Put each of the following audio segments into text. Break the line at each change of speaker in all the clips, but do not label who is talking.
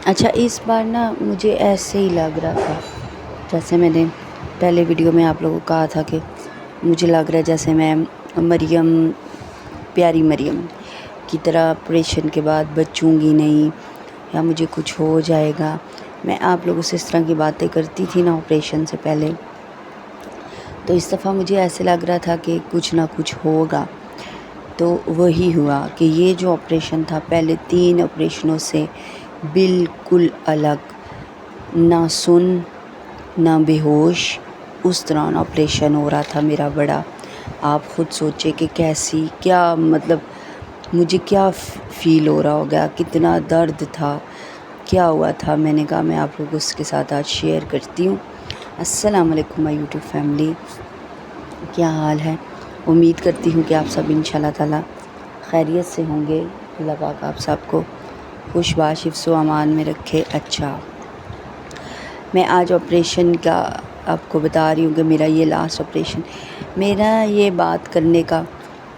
اچھا اس بار نا مجھے ایسے ہی لگ رہا تھا، جیسے میں نے پہلے ویڈیو میں آپ لوگوں کو کہا تھا کہ مجھے لگ رہا ہے جیسے میں مریم، پیاری مریم کی طرح آپریشن کے بعد بچوں گی نہیں یا مجھے کچھ ہو جائے گا۔ میں آپ لوگوں سے اس طرح کی باتیں کرتی تھی نا آپریشن سے پہلے، تو اس دفعہ مجھے ایسے لگ رہا تھا کہ کچھ نہ کچھ ہوگا۔ تو وہی ہوا کہ یہ جو آپریشن تھا پہلے 3 آپریشنوں سے بالکل الگ، نہ سن نہ بے ہوش، اس دوران آپریشن ہو رہا تھا میرا بڑا۔ آپ خود سوچے کہ کیسی، کیا مطلب مجھے کیا فیل ہو رہا ہوگا، کتنا درد تھا، کیا ہوا تھا۔ میں نے کہا میں آپ لوگوں اس کے ساتھ آج شیئر کرتی ہوں۔ السلام علیکم مائی یوٹیوب فیملی، کیا حال ہے؟ امید کرتی ہوں کہ آپ سب انشاءاللہ تعالی خیریت سے ہوں گے۔ اللہ پاک آپ سب کو خوش باش حفظ و امان میں رکھے۔ اچھا، میں آج آپریشن کا آپ کو بتا رہی ہوں کہ میرا یہ لاسٹ آپریشن۔ میرا یہ بات کرنے کا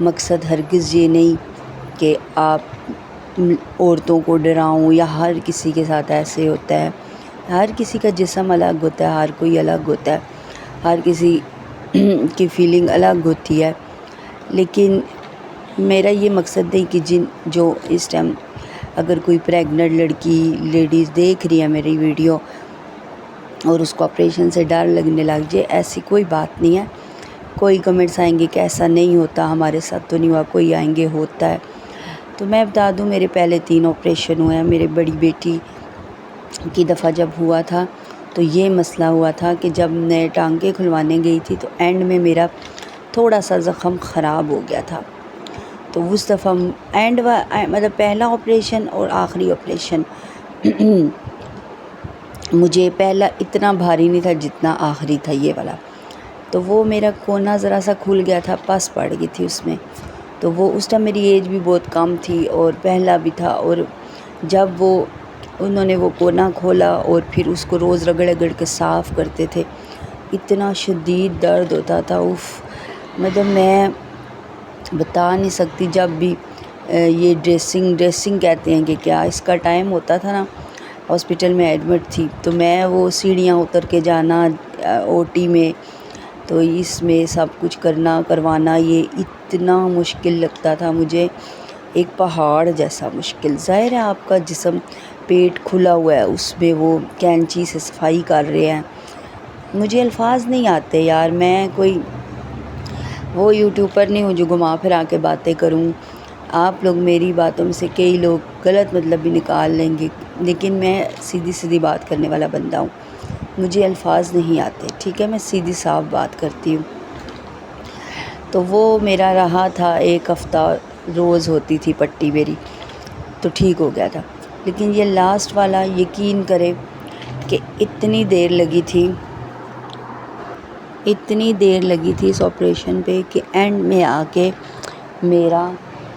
مقصد ہرگز یہ نہیں کہ آپ عورتوں کو ڈراؤں یا ہر کسی کے ساتھ ایسے ہوتا ہے۔ ہر کسی کا جسم الگ ہوتا ہے، ہر کوئی الگ ہوتا ہے، ہر کسی کی فیلنگ الگ ہوتی ہے، لیکن میرا یہ مقصد نہیں کہ جو اس ٹائم اگر کوئی پریگننٹ لڑکی لیڈیز دیکھ رہی ہے میری ویڈیو اور اس کو آپریشن سے ڈر لگنے لگ جائے، ایسی کوئی بات نہیں ہے۔ کوئی کمنٹس آئیں گے کہ ایسا نہیں ہوتا، ہمارے ساتھ تو نہیں ہوا، کوئی آئیں گے ہوتا ہے۔ تو میں بتا دوں میرے پہلے 3 آپریشن ہوئے ہیں۔ میرے بڑی بیٹی کی دفعہ جب ہوا تھا تو یہ مسئلہ ہوا تھا کہ جب میں ٹانکے کھلوانے گئی تھی تو اینڈ میں میرا تھوڑا سا زخم خراب ہو گیا تھا۔ تو اس دفعہ مطلب پہلا آپریشن اور آخری آپریشن مجھے پہلا اتنا بھاری نہیں تھا جتنا آخری تھا یہ والا۔ تو وہ میرا کونا ذرا سا کھل گیا تھا، پس پڑ گئی تھی اس میں۔ تو وہ اس ٹائم میری ایج بھی بہت کم تھی اور پہلا بھی تھا، اور جب انہوں نے وہ کونا کھولا اور پھر اس کو روز رگڑ رگڑ کے صاف کرتے تھے، اتنا شدید درد ہوتا تھا، مطلب میں بتا نہیں سکتی۔ جب بھی یہ ڈریسنگ کہتے ہیں کہ کیا اس کا ٹائم ہوتا تھا نا، ہاسپٹل میں ایڈمٹ تھی تو میں وہ سیڑھیاں اتر کے جانا او ٹی میں، تو اس میں سب کچھ کروانا یہ اتنا مشکل لگتا تھا مجھے، ایک پہاڑ جیسا مشکل۔ ظاہر ہے آپ کا جسم پیٹ کھلا ہوا ہے، اس میں وہ کینچی سے صفائی کر رہے ہیں۔ مجھے الفاظ نہیں آتے یار، میں کوئی وہ یوٹیوبر نہیں ہوں جو گھما پھرا کے باتیں کروں۔ آپ لوگ میری باتوں میں سے کئی لوگ غلط مطلب بھی نکال لیں گے، لیکن میں سیدھی سیدھی بات کرنے والا بندہ ہوں، مجھے الفاظ نہیں آتے، ٹھیک ہے؟ میں سیدھی صاف بات کرتی ہوں۔ تو وہ میرا رہا تھا 1 ہفتہ، روز ہوتی تھی پٹی میری، تو ٹھیک ہو گیا تھا۔ لیکن یہ لاسٹ والا یقین کرے کہ اتنی دیر لگی تھی اس آپریشن پہ کہ اینڈ میں آ کے میرا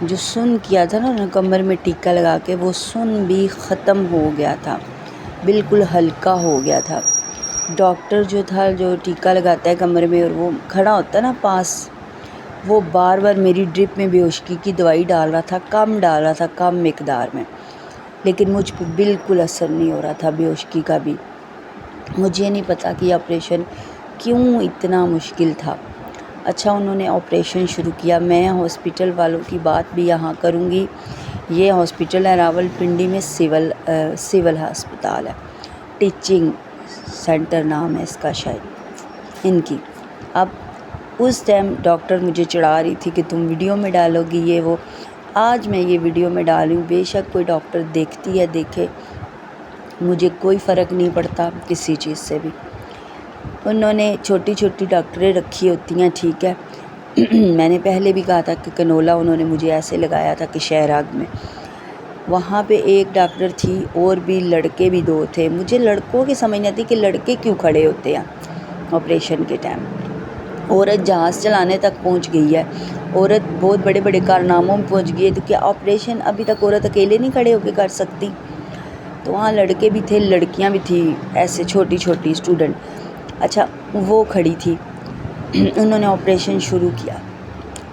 جو سن کیا تھا نا کمر میں ٹیکا لگا کے، وہ سن بھی ختم ہو گیا تھا، بالکل ہلکا ہو گیا تھا۔ ڈاکٹر جو تھا، جو ٹیکا لگاتا ہے کمر میں اور وہ کھڑا ہوتا ہے نا پاس، وہ بار بار میری ڈرپ میں بے ہوشگی کی دوائی ڈال رہا تھا، کم مقدار میں، لیکن مجھ پہ بالکل اثر نہیں ہو رہا تھا بے ہوشگی کا بھی۔ مجھے نہیں پتا کہ آپریشن کیوں اتنا مشکل تھا۔ اچھا، انہوں نے آپریشن شروع کیا۔ میں ہاسپٹل والوں کی بات بھی یہاں کروں گی۔ یہ ہاسپٹل ہے راولپنڈی میں، سول ہسپتال ہے، ٹیچنگ سینٹر نام ہے اس کا شاید ان کی۔ اب اس ٹائم ڈاکٹر مجھے چڑھا رہی تھی کہ تم ویڈیو میں ڈالو گی یہ وہ۔ آج میں یہ ویڈیو میں ڈالوں، بے شک کوئی ڈاکٹر دیکھتی ہے دیکھے، مجھے کوئی فرق نہیں پڑتا کسی چیز سے بھی۔ انہوں نے چھوٹی چھوٹی ڈاکٹریں رکھی ہوتی ہیں، ٹھیک ہے؟ میں نے پہلے بھی کہا تھا کہ کنولا انہوں نے مجھے ایسے لگایا تھا کہ شہراگ میں، وہاں پہ ایک ڈاکٹر تھی اور بھی لڑکے بھی 2 تھے۔ مجھے لڑکوں کی سمجھ نہیں آتی کہ لڑکے کیوں کھڑے ہوتے ہیں آپریشن کے ٹائم۔ عورت جہاز چلانے تک پہنچ گئی ہے، عورت بہت بڑے بڑے کارناموں میں پہنچ گئی ہے، تو کیا آپریشن ابھی تک عورت اکیلے نہیں کھڑے ہو کے کر سکتی؟ تو وہاں لڑکے بھی تھے، لڑکیاں بھی تھیں، ایسے چھوٹی چھوٹی اسٹوڈنٹ۔ اچھا، وہ کھڑی تھی، انہوں نے آپریشن شروع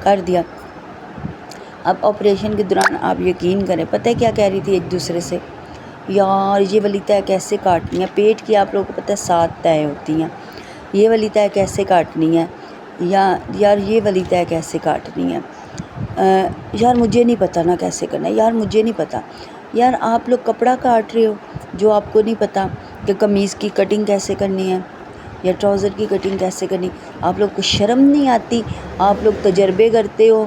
کر دیا۔ اب آپریشن کے دوران آپ یقین کریں، پتہ ہے کیا کہہ رہی تھی ایک دوسرے سے یار یہ والی تہ کیسے کاٹنی ہے، پیٹ کی آپ لوگوں کو پتہ ہے 7 تہیں ہوتی ہیں، یہ والی تہ کیسے کاٹنی ہے، یار یہ والی تہ کیسے کاٹنی ہے، یار مجھے نہیں پتہ نا کیسے کرنا ہے، یار مجھے نہیں پتہ۔ یار آپ لوگ کپڑا کاٹ رہے ہو جو آپ کو نہیں پتہ کہ قمیض کی کٹنگ کیسے کرنی ہے یا ٹراؤزر کی کٹنگ کیسے کرنی، آپ لوگ کو شرم نہیں آتی؟ آپ لوگ تجربے کرتے ہو،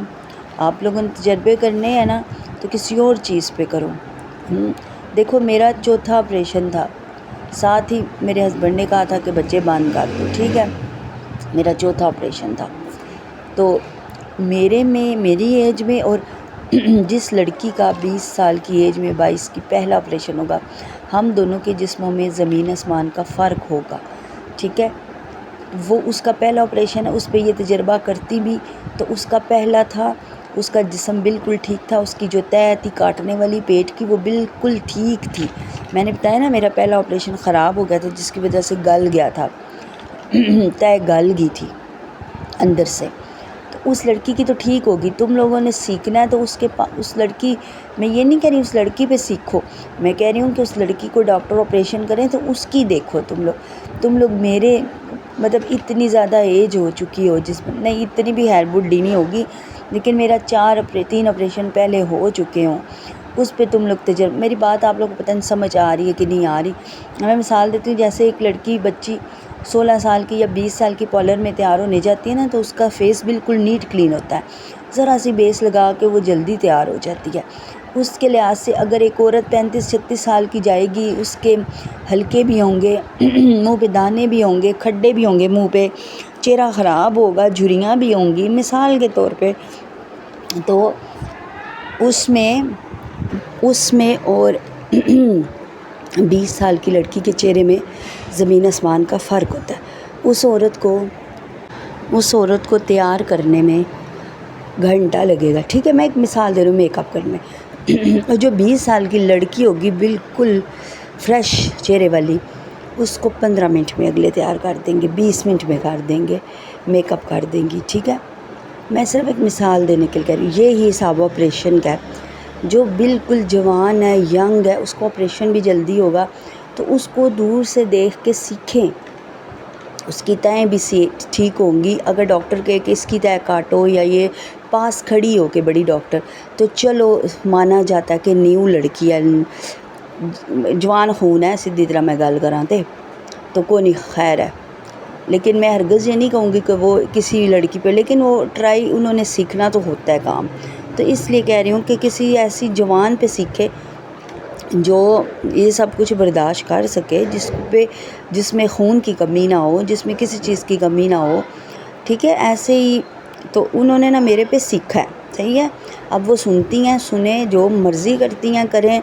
آپ لوگوں نے تجربے کرنے ہیں نا تو کسی اور چیز پہ کرو۔ دیکھو میرا چوتھا آپریشن تھا، ساتھ ہی میرے ہسبینڈ نے کہا تھا کہ بچے باندھ کر دو، ٹھیک ہے، میرا چوتھا آپریشن تھا۔ تو میری ایج میں اور جس لڑکی کا 20 سال کی ایج میں 22 کی پہلا آپریشن ہوگا، ہم دونوں کے جسموں میں زمین آسمان کا فرق ہوگا، ٹھیک ہے۔ وہ اس کا پہلا آپریشن ہے، اس پہ یہ تجربہ کرتی بھی تو اس کا پہلا تھا، اس کا جسم بالکل ٹھیک تھا، اس کی جو تہ تھی کاٹنے والی پیٹ کی وہ بالکل ٹھیک تھی۔ میں نے بتایا نا میرا پہلا آپریشن خراب ہو گیا تھا جس کی وجہ سے گل گیا تھا، تہ گل گئی تھی اندر سے۔ تو اس لڑکی کی تو ٹھیک ہوگی، تم لوگوں نے سیکھنا ہے تو اس لڑکی، میں یہ نہیں کہہ رہی اس لڑکی پہ سیکھو، میں کہہ رہی ہوں کہ اس لڑکی کو ڈاکٹر آپریشن کریں تو اس کی دیکھو۔ تم لوگ میرے مطلب اتنی زیادہ ایج ہو چکی ہو، جس میں نہیں اتنی بھی ہیئر بڈھی نہیں ہوگی، لیکن میرا 3 آپریشن پہلے ہو چکے ہوں، اس پہ تم لوگ میری بات آپ لوگوں کو پتہ نہیں سمجھ آ رہی ہے کہ نہیں آ رہی۔ میں مثال دیتی ہوں، جیسے ایک لڑکی بچی 16 سال کی یا 20 سال کی پارلر میں تیار ہونے جاتی ہے نا تو اس کا فیس بالکل نیٹ کلین ہوتا ہے، ذرا سی بیس لگا کے وہ جلدی تیار ہو جاتی ہے۔ اس کے لحاظ سے اگر ایک عورت 35-36 سال کی جائے گی، اس کے ہلکے بھی ہوں گے، منہ پہ دانے بھی ہوں گے، کھڈے بھی ہوں گے منہ پہ، چہرہ خراب ہوگا، جھریاں بھی ہوں گی مثال کے طور پہ، تو اس میں اور 20 سال کی لڑکی کے چہرے میں زمین آسمان کا فرق ہوتا ہے۔ اس عورت کو تیار کرنے میں گھنٹہ لگے گا، ٹھیک ہے، میں ایک مثال دے رہی ہوں میک اپ کرنے میں، اور جو 20 سال کی لڑکی ہوگی بالکل فریش چہرے والی، اس کو 15 منٹ میں اگلے تیار کر دیں گے، 20 منٹ میں کر دیں گے، میک اپ کر دیں گی، ٹھیک ہے۔ میں صرف ایک مثال دینے کے لیے کہہ رہی ہوں، یہی حساب آپریشن کا ہے۔ جو بالکل جوان ہے، ینگ ہے، اس کو آپریشن بھی جلدی ہوگا تو اس کو دور سے دیکھ کے سیکھیں، اس کی تہیں بھی ٹھیک ہوں گی۔ اگر ڈاکٹر کہے کہ اس کی تہ کاٹو یا یہ پاس کھڑی ہو کے بڑی ڈاکٹر، تو چلو مانا جاتا ہے کہ نیو لڑکی ہے، جوان خون ہے، سیدھی طرح میں گل کراں تو کوئی نہیں، خیر ہے، لیکن میں ہرگز یہ نہیں کہوں گی کہ وہ کسی لڑکی پہ، لیکن وہ ٹرائی انہوں نے سیکھنا تو ہوتا ہے کام، تو اس لیے کہہ رہی ہوں کہ کسی ایسی جوان پہ سیکھے جو یہ سب کچھ برداشت کر سکے، جس میں خون کی کمی نہ ہو، جس میں کسی چیز کی کمی نہ ہو، ٹھیک ہے۔ ایسے ہی تو انہوں نے نا میرے پہ سیکھا ہے، صحیح ہے۔ اب وہ سنتی ہیں، سنیں، جو مرضی کرتی ہیں کریں،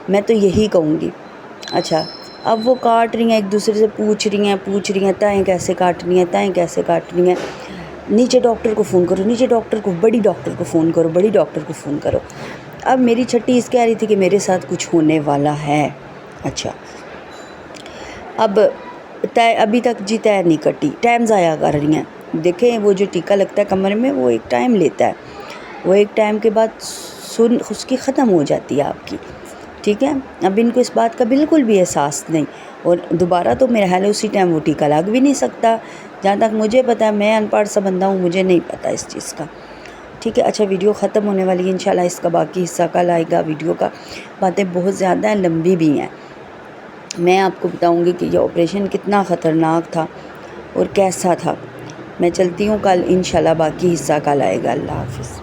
میں تو یہی کہوں گی۔ اچھا، اب وہ کاٹ رہی ہیں، ایک دوسرے سے پوچھ رہی ہیں تائیں کیسے کاٹنی ہیں، نیچے ڈاکٹر کو فون کرو، نیچے ڈاکٹر کو، بڑی ڈاکٹر کو فون کرو، بڑی ڈاکٹر کو فون کرو۔ اب میری چھٹی اس کہہ رہی تھی کہ میرے ساتھ کچھ ہونے والا ہے۔ اچھا، اب ابھی تک تہ نہیں کٹی، ٹائم ضائع کر رہی ہیں۔ دیکھیں وہ جو ٹیکا لگتا ہے کمر میں، وہ ایک ٹائم لیتا ہے، وہ ایک ٹائم کے بعد اس کی ختم ہو جاتی ہے آپ کی، ٹھیک ہے۔ اب ان کو اس بات کا بالکل بھی احساس نہیں، اور دوبارہ تو میرا حال ہے اسی ٹائم وہ ٹیکا لگ بھی نہیں سکتا، جہاں تک مجھے پتہ ہے، میں ان پڑھ سا بندہ ہوں، مجھے نہیں پتہ اس چیز کا، ٹھیک ہے۔ اچھا، ویڈیو ختم ہونے والی ہے، انشاءاللہ اس کا باقی حصہ کل آئے گا۔ ویڈیو کا باتیں بہت زیادہ ہیں، لمبی بھی ہیں، میں آپ کو بتاؤں گی کہ یہ آپریشن کتنا خطرناک تھا اور کیسا تھا۔ میں چلتی ہوں، کل انشاءاللہ باقی حصہ کل آئے گا۔ اللہ حافظ۔